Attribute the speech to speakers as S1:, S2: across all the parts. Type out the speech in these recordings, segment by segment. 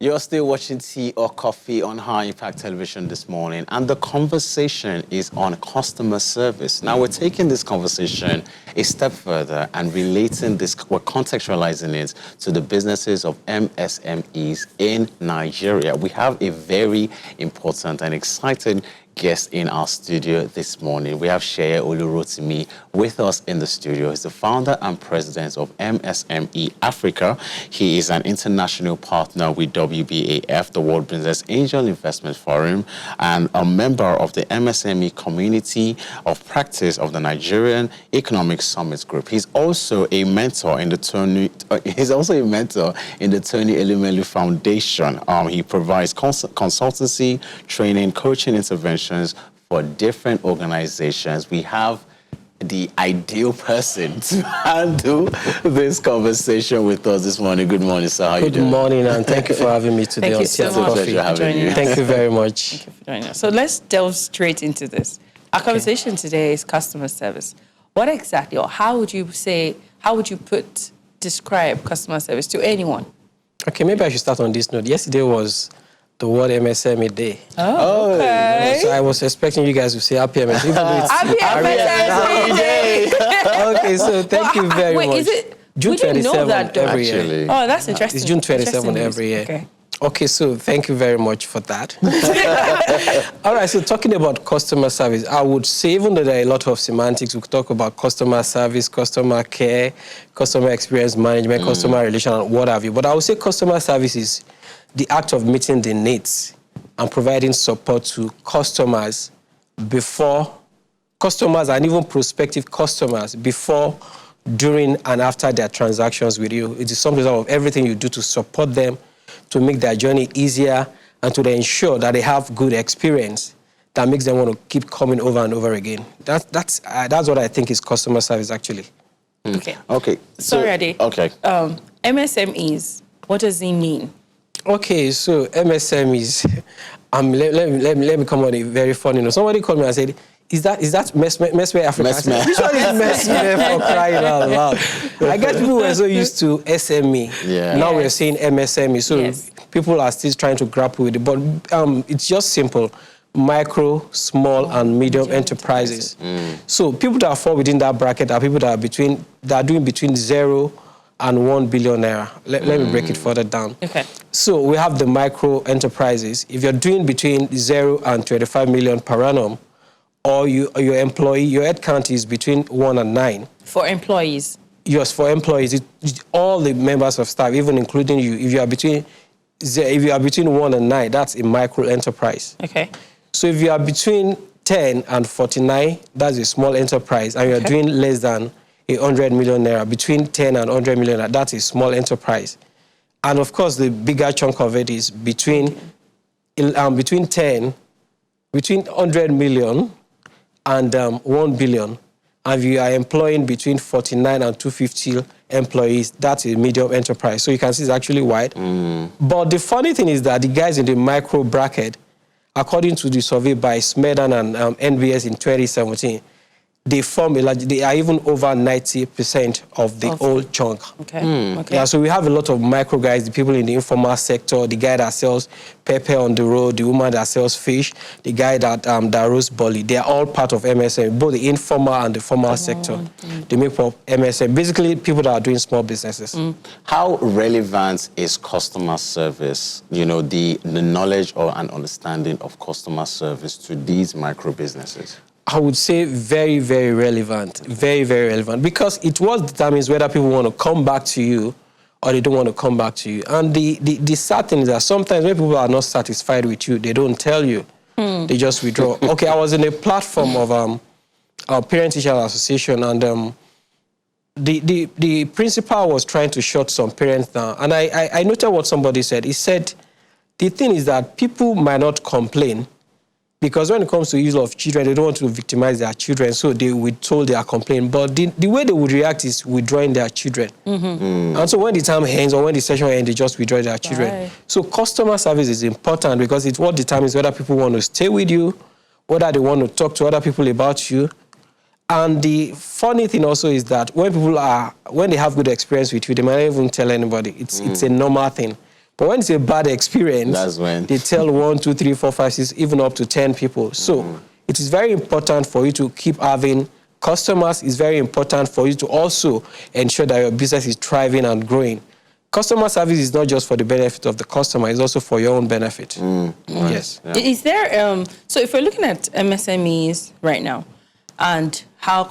S1: You're still watching Tea or Coffee on High Impact Television this morning, and the conversation is on customer service. Now, we're taking this conversation a step further and relating this, we're contextualizing it to the businesses of MSMEs in Nigeria. We have a very important and exciting guest in our studio this morning. We have Sheye Olurotimi with us in the studio. He's the founder and president of MSME Africa. He is an international partner with WBAF, the World Business Angel Investment Forum, and a member of the MSME Community of Practice of the Nigerian Economic Summit Group. He's also a mentor in the Tony Elumelu Foundation. He provides consultancy, training, coaching, interventions for different organizations. We have the ideal person to handle this conversation with us this morning. Good morning, sir. How are you doing?
S2: Good morning, and thank you for having me today on Tea and Coffee. Thank you very much.
S3: Thank you for joining us. So let's delve straight into this. Our conversation today is customer service. What exactly, or how would you describe customer service to anyone?
S2: Okay, maybe I should start on this note. Yesterday was the World MSME Day.
S3: Oh, okay.
S2: So I was expecting you guys to say happy MSME Day.
S3: Happy MSME Day!
S2: Okay, so thank you very much.
S3: Is it
S2: June 27th every year.
S3: Oh, that's interesting.
S2: It's June 27th every year. Okay, so thank you very much for that. All right, so talking about customer service, I would say, even though there are a lot of semantics, we could talk about customer service, customer care, customer experience management, customer relation, and what have you. But I would say customer service is the act of meeting the needs and providing support to customers and even prospective customers before, during, and after their transactions with you. It is something of everything you do to support them, to make their journey easier, and to ensure that they have good experience that makes them want to keep coming over and over again. That's what I think is customer service, actually.
S3: Okay.
S1: Okay.
S3: Sorry, Ade.
S1: Okay.
S3: MSMEs, what does it mean?
S2: Okay, so MSMEs, let me come on a very funny note. Somebody called me and said, is that MSME Africa?
S1: MSME.
S2: Which one is MSME for crying out loud? I guess people were so used to SME.
S1: Yeah.
S2: Now we're saying MSME. So people are still trying to grapple with it. But it's just simple. Micro, small, and medium enterprises. So people that fall within that bracket are people that are doing between 0 and 1 billion naira. Let me break it further down.
S3: Okay.
S2: So we have the micro enterprises. If you're doing between 0 and 25 million per annum, or your employee, your head count is between 1 and 9.
S3: For employees?
S2: Yes, for employees. All the members of staff, even including you, if you are between 1 and 9, that's a micro enterprise.
S3: Okay.
S2: So if you are between 10 and 49, that's a small enterprise, and you're doing less than 100 million naira, between 10 and 100 million naira, that's a small enterprise. And of course, the bigger chunk of it is between 100 million and 1 billion. And if you are employing between 49 and 250 employees, that's a medium enterprise. So you can see it's actually wide. But the funny thing is that the guys in the micro bracket, according to the survey by Smedan and NBS in 2017, they are even over 90% of the whole chunk.
S3: Okay.
S2: Yeah, so we have a lot of micro guys, the people in the informal sector, the guy that sells pepper on the road, the woman that sells fish, the guy that roasts bully. They are all part of MSM, both the informal and the formal sector. They make up MSM. Basically, people that are doing small businesses.
S1: How relevant is customer service, the knowledge or an understanding of customer service to these micro businesses?
S2: I would say very, very relevant. Very, very relevant. Because it what determines whether people want to come back to you or they don't want to come back to you. And the sad thing is that sometimes when people are not satisfied with you, they don't tell you. They just withdraw. Okay, I was in a platform of our parent-teacher association, and the principal was trying to shut some parents down. And I noted what somebody said. He said, the thing is that people might not complain, because when it comes to use of children, they don't want to victimize their children, so they withhold their complaint. But the way they would react is withdrawing their children. And so when the time ends or when the session ends, they just withdraw their children. So customer service is important because it's what determines whether people want to stay with you, whether they want to talk to other people about you. And the funny thing also is that when they have good experience with you, they might not even tell anybody. It's a normal thing. But when it's a bad experience,
S1: that's when
S2: they tell 1, 2, 3, 4, 5, 6, even up to 10 people. So it is very important for you to keep having customers. It's very important for you to also ensure that your business is thriving and growing. Customer service is not just for the benefit of the customer, it's also for your own benefit. Yes.
S3: Yeah. Is there, so if we're looking at MSMEs right now and how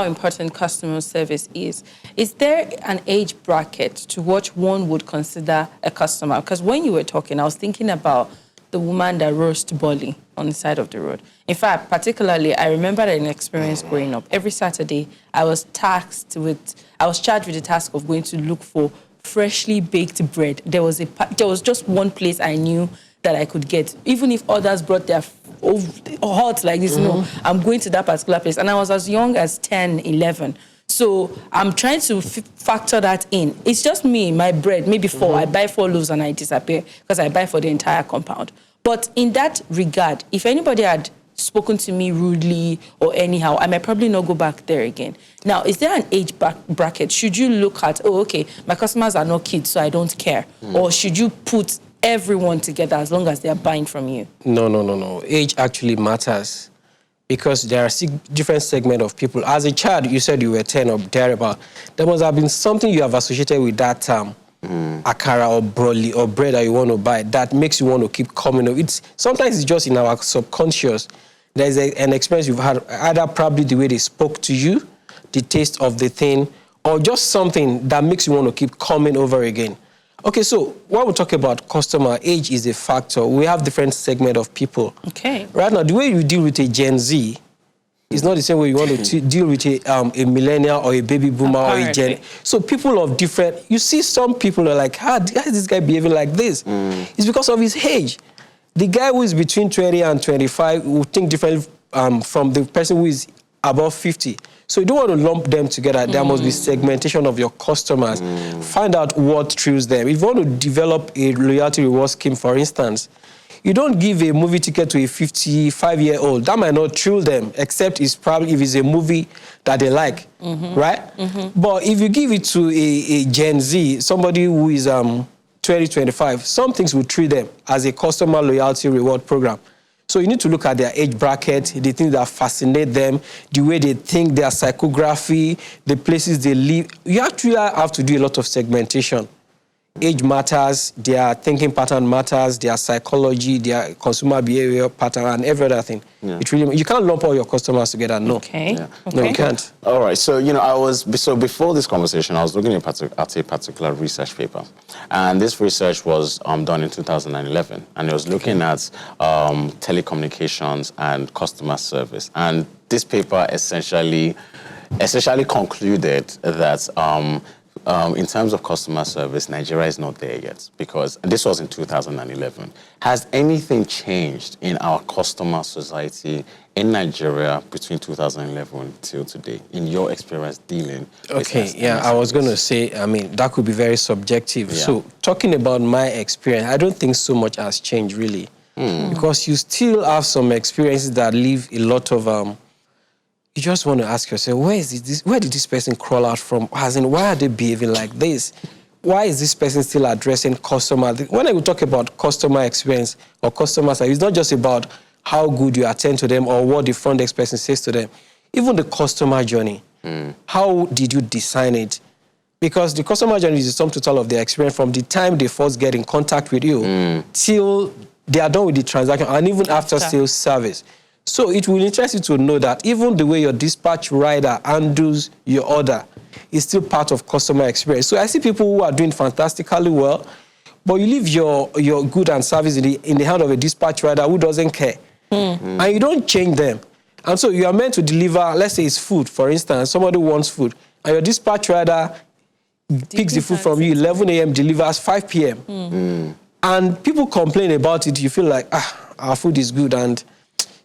S3: important customer service is there an age bracket to what one would consider a customer? Because when you were talking, I was thinking about the woman that roasts barley on the side of the road. In fact, particularly, I remember an experience growing up. Every Saturday, I was charged with the task of going to look for freshly baked bread. There was just one place I knew that I could get. Even if others brought their hot like this, no, I'm going to that particular place. And I was as young as 10, 11. So I'm trying to factor that in. It's just me, my bread, maybe 4. I buy 4 loaves and I disappear because I buy for the entire compound. But in that regard, if anybody had spoken to me rudely or anyhow, I might probably not go back there again. Now, is there an age bracket? Should you look at, oh, okay, my customers are not kids, so I don't care? Or should you put everyone together as long as they're buying from you?
S2: No. Age actually matters because there are different segments of people. As a child, you said you were 10 or thereabout. There must have been something you have associated with that term. Akara or broly or bread that you want to buy that makes you want to keep coming up. Sometimes it's just in our subconscious. There's an experience you've had, either probably the way they spoke to you, the taste of the thing, or just something that makes you want to keep coming over again. Okay, so when we talk about customer, age is a factor. We have different segments of people.
S3: Okay.
S2: Right now, the way you deal with a Gen Z is not the same way you want to deal with a millennial or a baby boomer or a Gen. So people of different, you see some people are like, how is this guy behaving like this? It's because of his age. The guy who is between 20 and 25 will think differently from the person who is above 50. So you don't want to lump them together. There must be segmentation of your customers. Find out what thrills them. If you want to develop a loyalty reward scheme, for instance, you don't give a movie ticket to a 55-year-old. That might not thrill them, except it's probably if it's a movie that they like, right? But if you give it to a Gen Z, somebody who is 20, 25, some things will thrill them as a customer loyalty reward program. So you need to look at their age bracket, the things that fascinate them, the way they think, their psychography, the places they live. You actually have to do a lot of segmentation. Age matters, their thinking pattern matters, their psychology, their consumer behavior pattern, and every other thing. It really, you can't lump all your customers together, no.
S3: Okay.
S2: No, you can't.
S1: All right. So, so before this conversation, I was looking at a particular research paper. And this research was done in 2011. And it was looking at telecommunications and customer service. And this paper essentially concluded that in terms of customer service, Nigeria is not there yet, because this was in 2011. Has anything changed in our customer society in Nigeria between 2011 till today, in your experience dealing with
S2: Okay, yeah, I was going to say, I mean, that could be very subjective.
S1: Yeah.
S2: So talking about my experience, I don't think so much has changed, really. Because you still have some experiences that leave a lot of... you just want to ask yourself, where did this person crawl out from? As in, why are they behaving like this? Why is this person still addressing customer? When I talk about customer experience or customer service, it's not just about how good you attend to them or what the front desk person says to them. Even the customer journey. How did you design it? Because the customer journey is the sum total of their experience from the time they first get in contact with you till they are done with the transaction, and even after sales service. So it will interest you to know that even the way your dispatch rider handles your order is still part of customer experience. So I see people who are doing fantastically well, but you leave your good and service in the hand of a dispatch rider who doesn't care. And you don't change them. And so you are meant to deliver, let's say it's food, for instance, somebody wants food, and your dispatch rider picks the food from you 11 a.m., delivers 5 p.m. And people complain about it. You feel like, our food is good, and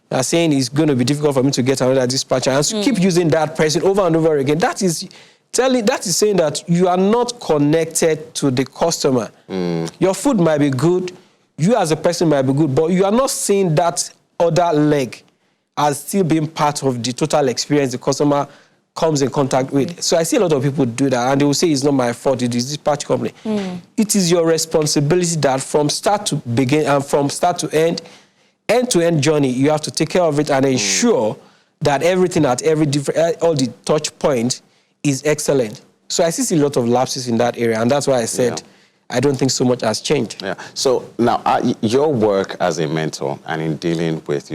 S2: are saying it's going to be difficult for me to get another dispatcher, and so keep using that person over and over again. That is saying that you are not connected to the customer. Your food might be good, you as a person might be good, but you are not seeing that other leg as still being part of the total experience the customer comes in contact with. So I see a lot of people do that, and they will say it's not my fault, it is this dispatch company. It is your responsibility that from start to begin and from start to end-to-end journey, you have to take care of it and ensure that everything at every different, all the touch point is excellent. So I see a lot of lapses in that area, and that's why I said I don't think so much has changed.
S1: Yeah. So now, your work as a mentor and in dealing with,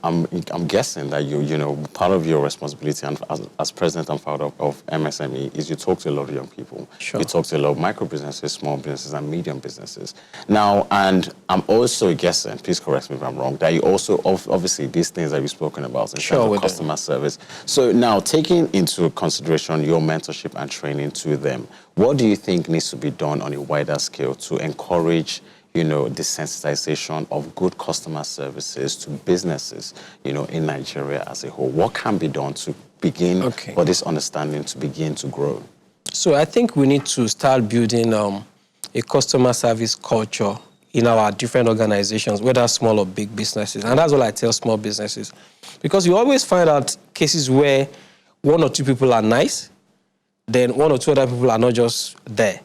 S1: I'm guessing that part of your responsibility and as president and founder of MSME is you talk to a lot of young people.
S2: Sure.
S1: You talk to a lot of micro businesses, small businesses, and medium businesses. Now, and I'm also guessing, please correct me if I'm wrong, that you also obviously these things that you've spoken about in terms of customer service. So now, taking into consideration your mentorship and training to them, what do you think needs to be done on a wider scale to encourage the sensitization of good customer services to businesses, in Nigeria as a whole? What can be done to begin for this understanding to begin to grow?
S2: So I think we need to start building a customer service culture in our different organizations, whether small or big businesses. And that's what I tell small businesses. Because you always find out cases where one or two people are nice, then one or two other people are not just there.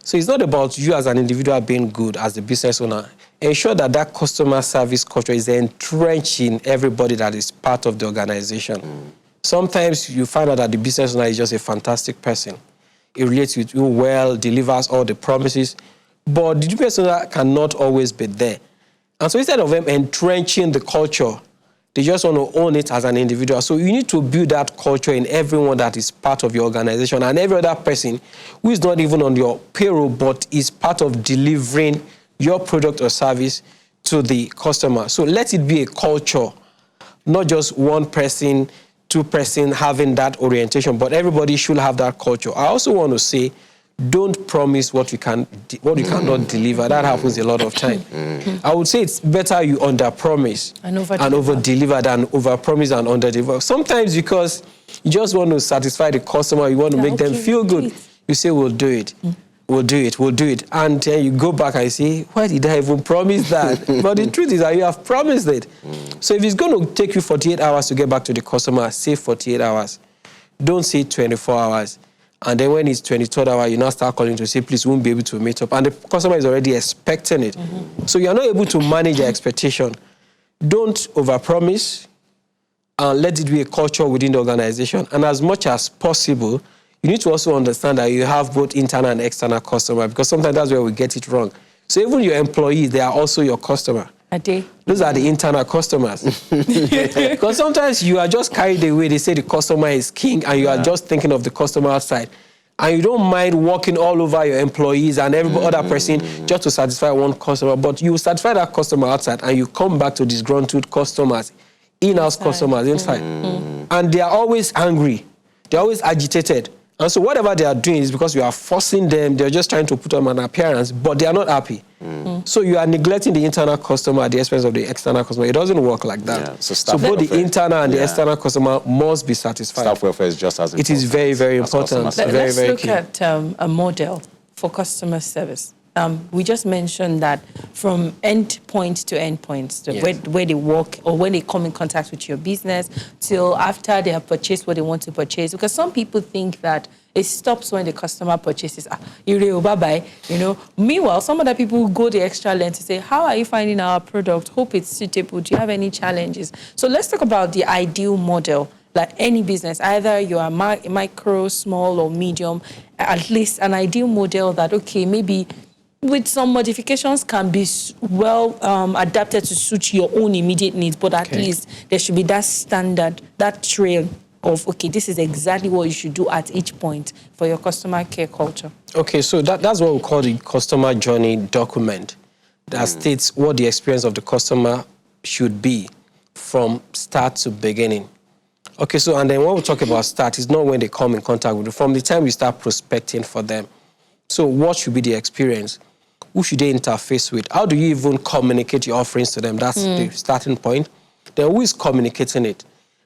S2: So it's not about you as an individual being good as the business owner. Ensure that that customer service culture is entrenched in everybody that is part of the organization. Sometimes you find out that the business owner is just a fantastic person. He relates with you well, delivers all the promises, but the business owner cannot always be there. And so instead of them entrenching the culture, they just want to own it as an individual. So you need to build that culture in everyone that is part of your organization and every other person who is not even on your payroll but is part of delivering your product or service to the customer. So let it be a culture, not just one person, two person having that orientation, but everybody should have that culture. I also want to say, don't promise what you cannot deliver. That happens a lot of time. I would say it's better you under-promise and over-deliver than over-promise and under-deliver. Sometimes because you just want to satisfy the customer, you want to make them feel good, you say, we'll do it. We'll do it. And then you go back and say, why did I even promise that? But the truth is that you have promised it. So if it's going to take you 48 hours to get back to the customer, say 48 hours. Don't say 24 hours. And then when it's 23rd hour, you now start calling to say, please, we won't be able to meet up. And the customer is already expecting it. So you're not able to manage your expectation. Don't overpromise and let it be a culture within the organization. And as much as possible, you need to also understand that you have both internal and external customer, because sometimes that's where we get it wrong. So even your employees, they are also your customer. Those are the internal customers. Because sometimes you are just carried away. They say the customer is king, and you are just thinking of the customer outside. And you don't mind walking all over your employees and every other person just to satisfy one customer. But you satisfy that customer outside, and you come back to disgruntled customers, in-house customers inside. And they are always angry. They're always agitated. And so whatever they are doing is because you are forcing them. They're just trying to put on an appearance, but they are not happy. So you are neglecting the internal customer at the expense of the external customer. It doesn't work like that.
S1: Yeah.
S2: So both the internal and the external customer must be satisfied.
S1: Staff welfare is just as important.
S2: It is very, very important.
S3: Let's look at a model for customer service. We just mentioned that from end point to end point, where they work or when they come in contact with your business till after they have purchased what they want to purchase. Because some people think that it stops when the customer purchases. Bye-bye. Meanwhile, some other people go the extra length to say, how are you finding our product? Hope it's suitable. Do you have any challenges? So let's talk about the ideal model. Like any business, either you are micro, small, or medium, at least an ideal model that, maybe with some modifications can be well adapted to suit your own immediate needs, but at least there should be that standard, that trail of, this is exactly what you should do at each point for your customer care culture. Okay, so that's what we call the customer journey document that states what the experience of the customer should be from start to beginning. Okay, so and then when we talk about start, it's not when they come in contact with you, from the time you start prospecting for them. So what should be the experience? Who should they interface with? How do you even communicate your offerings to them? That's the starting point. Then who is communicating it?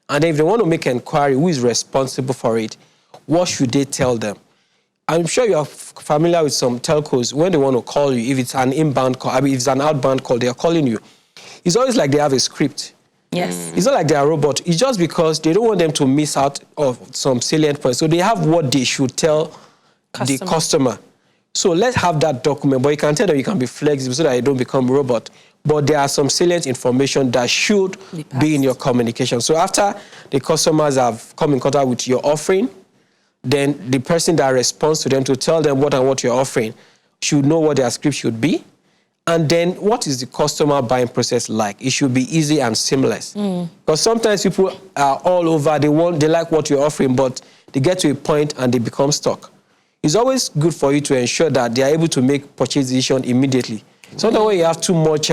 S3: And then if they want to make an inquiry, who is responsible for it? What should they tell them? I'm sure you're familiar with some telcos. When they want to call you, if it's an inbound call, if it's an outbound call, they are calling you. It's always like they have a script. Yes.
S2: It's not like they are robots. It's just because they don't want them to miss out of some salient points. So they have what they should tell the customer. So let's have that document, but you can tell them you can be flexible so that you don't become robot. But there are some salient information that should be in your communication. So after the customers have come in contact with your offering, then the person that responds to them to tell them what and what you're offering should know what their script should be. And then what is the customer buying process like? It should be easy and seamless. Because sometimes people are all over, they like what you're offering, but they get to a point and they become stuck. It's always good for you to ensure that they are able to make purchase decision immediately. Sometimes when you have too much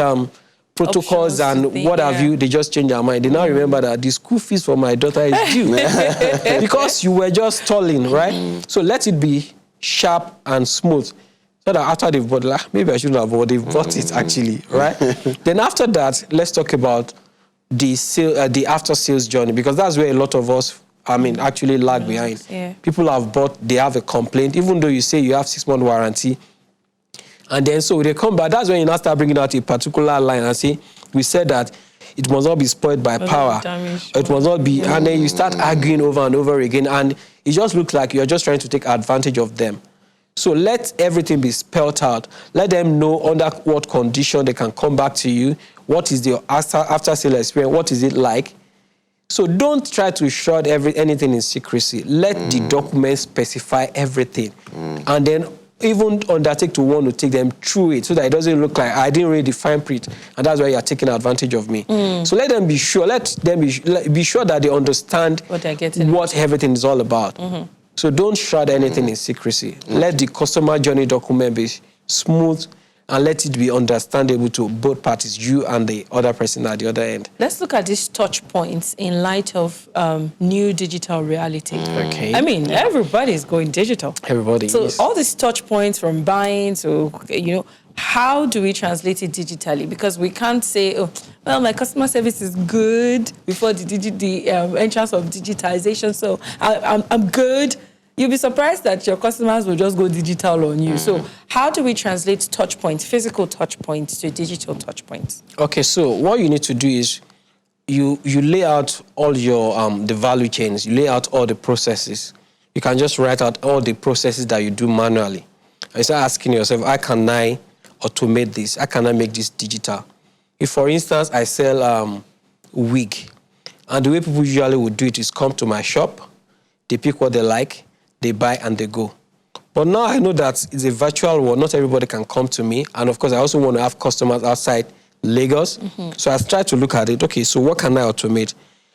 S2: protocols and what have you, they just change their mind. They now remember that the school fees for my daughter is due. Because you were just stalling, right? So let it be sharp and smooth. So that after they've bought, maybe I shouldn't have bought, they've bought it actually, right? Then after that, let's talk about the after-sales journey, because that's where a lot of us, actually lag behind.
S3: Yeah.
S2: People have bought, they have a complaint, even though you say you have 6-month warranty. And then so they come back, that's when you now start bringing out a particular line and say, we said that it must not be spoiled by power. It must not be, and then you start arguing over and over again, and it just looks like you're just trying to take advantage of them. So let everything be spelled out. Let them know under what condition they can come back to you. What is the after-sale experience? What is it like? So don't try to shroud anything in secrecy. Let the document specify everything. And then even undertake to want to take them through it so that it doesn't look like I didn't read the fine print and that's why you're taking advantage of me. So let them be sure. Let them be sure that they understand what everything is all about. So don't shroud anything in secrecy. Let the customer journey document be smooth and let it be understandable to both parties, you and the other person at the other end.
S3: Let's look at these touch points in light of new digital reality.
S2: Okay.
S3: Everybody's going digital.
S2: Everybody is.
S3: So all these touch points from buying to, how do we translate it digitally? Because we can't say, my customer service is good before the entrance of digitization, so I'm good. You'll be surprised that your customers will just go digital on you. So how do we translate touch points, physical touch points to digital touch points?
S2: Okay, so what you need to do is you lay out all your the value chains, you lay out all the processes. You can just write out all the processes that you do manually. And you start asking yourself, how can I automate this? How can I make this digital? If, for instance, I sell wig, and the way people usually would do it is come to my shop, they pick what they like, they buy and they go. But now I know that it's a virtual world. Not everybody can come to me. And of course, I also want to have customers outside Lagos. So I try to look at it. Okay, so what can I automate?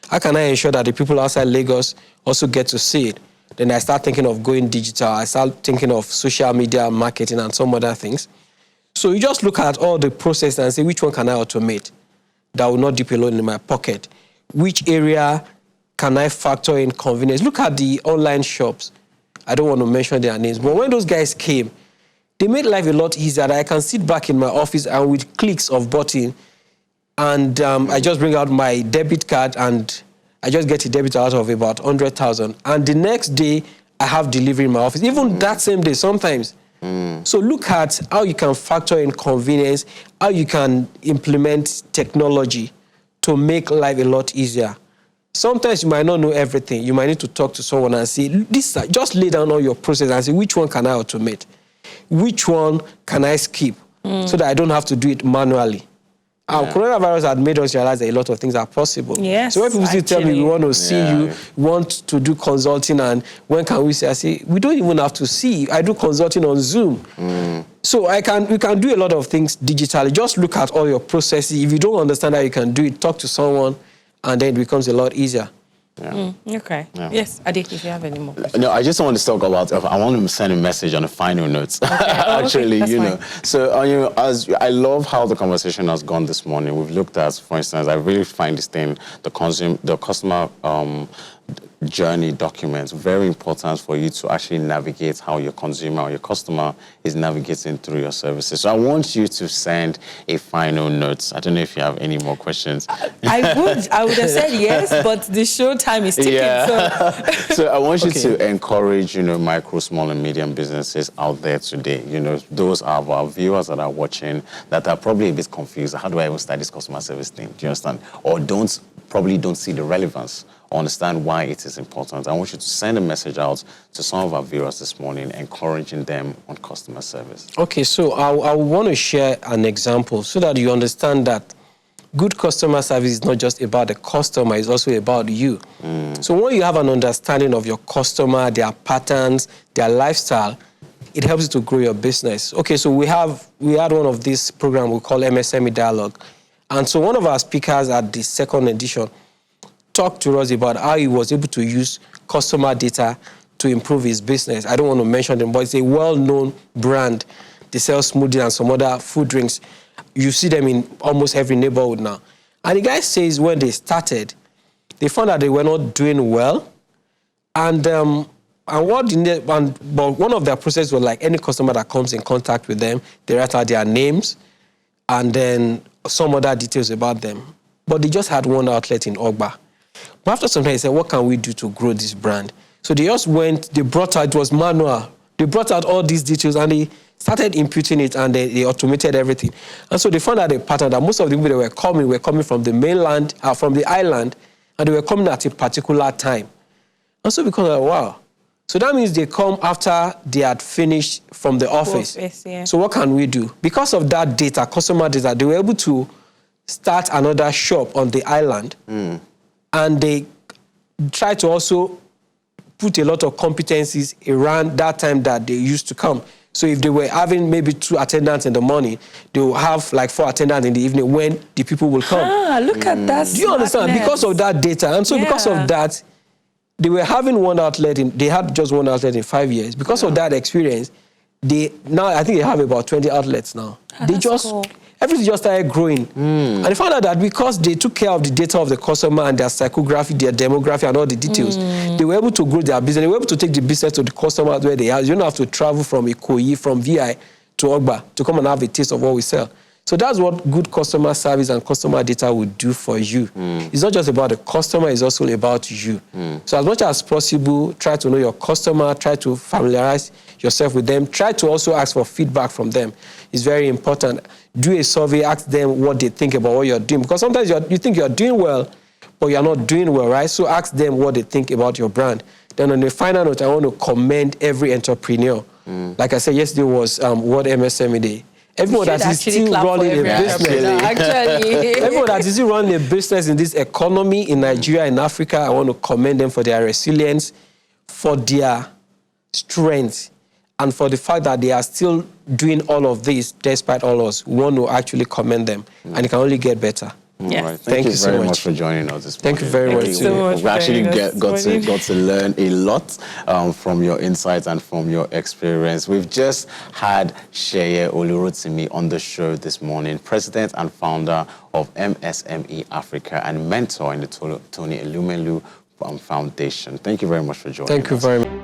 S2: How can I ensure that the people outside Lagos also get to see it? Then I start thinking of going digital. I start thinking of social media marketing and some other things. So you just look at all the process and say, which one can I automate that will not dip alone in my pocket? Which area can I factor in convenience? Look at the online shops. I don't want to mention their names, but when those guys came, they made life a lot easier. I can sit back in my office and with clicks of button, and I just bring out my debit card and I just get a debit out of about 100,000. And the next day, I have delivery in my office. Even that same day, sometimes. So look at how you can factor in convenience, how you can implement technology to make life a lot easier. Sometimes you might not know everything. You might need to talk to someone and say, just lay down all your process and say, which one can I automate? Which one can I skip so that I don't have to do it manually? Coronavirus had made us realize that a lot of things are possible.
S3: Yes,
S2: so when people still tell me, we want to see you, want to do consulting, and when can we say? I say, we don't even have to see. I do consulting on Zoom. So we can do a lot of things digitally. Just look at all your processes. If you don't understand how you can do it, talk to someone, and then it becomes a lot easier.
S3: Okay. Yes, Adik, if you have any more questions.
S1: No, I just want to talk about, I want to send a message on the final notes.
S3: Okay.
S1: Actually,
S3: That's fine.
S1: So, as I love how the conversation has gone this morning. We've looked at, for instance, I really find this thing, the customer journey documents, very important for you to actually navigate how your consumer or your customer is navigating through your services. So I want you to send a final note. I don't know if you have any more questions.
S3: I would have said yes, but the show time is ticking.
S1: So I want you to encourage, micro, small, and medium businesses out there today. Those are our viewers that are watching that are probably a bit confused. How do I even start this customer service thing? Do you understand? Or don't probably don't see the relevance or understand why it is important. I want you to send a message out to some of our viewers this morning, encouraging them on customer service.
S2: Okay, so I want to share an example so that you understand that good customer service is not just about the customer, it's also about you. So when you have an understanding of your customer, their patterns, their lifestyle, it helps you to grow your business. Okay, so we had one of these programs we call MSME Dialogue. And so one of our speakers at the second edition talked to us about how he was able to use customer data to improve his business. I don't want to mention them, but it's a well-known brand. They sell smoothies and some other food drinks. You see them in almost every neighborhood now. And the guy says when they started, they found that they were not doing well. But one of their processes was like any customer that comes in contact with them, they write out their names and then some other details about them. But they just had one outlet in Ogba. But after some time, they said, what can we do to grow this brand? So they just they brought out, it was manual. They brought out all these details and they started imputing it and they automated everything. And so they found out a pattern that most of the people that were coming from the mainland, from the island, and they were coming at a particular time. And so because wow. So that means they come after they had finished from the office.
S3: Yeah.
S2: So what can we do? Because of that data, customer data, they were able to start another shop on the island. And they try to also put a lot of competencies around that time that they used to come. So if they were having maybe 2 attendants in the morning, they will have like 4 attendants in the evening when the people will come.
S3: Look at that.
S2: Do you understand? Because of that data. And so because of that, they were having one outlet, they had just one outlet in 5 years. Because of that experience, now I think they have about 20 outlets now.
S3: Cool.
S2: Everything just started growing. And they found out that because they took care of the data of the customer and their psychography, their demography, and all the details, they were able to grow their business. They were able to take the business to the customers where they are. You don't have to travel from Ikoyi, from VI to Ogba to come and have a taste of what we sell. So that's what good customer service and customer data will do for you. It's not just about the customer, it's also about you. So as much as possible, try to know your customer, try to familiarize yourself with them, try to also ask for feedback from them. It's very important. Do a survey, ask them what they think about what you're doing. Because sometimes you think you're doing well, but you're not doing well, right? So ask them what they think about your brand. Then on the final note, I want to commend every entrepreneur. Like I said, yesterday was World MSME Day. Everyone that is still running a business. Everyone that is still running a business in this economy in Nigeria and Africa, I want to commend them for their resilience, for their strength, and for the fact that they are still doing all of this despite all of us. We want to actually commend them, and it can only get better.
S3: Yes.
S1: Right. Thank you very much for joining us this morning.
S2: Thank you very much.
S1: We actually got to learn a lot from your insights and from your experience. We've just had Sheye Olurotimi on the show this morning, president and founder of MSME Africa and mentor in the Tony Elumelu Foundation. Thank you very much for joining us.
S2: Thank you very much.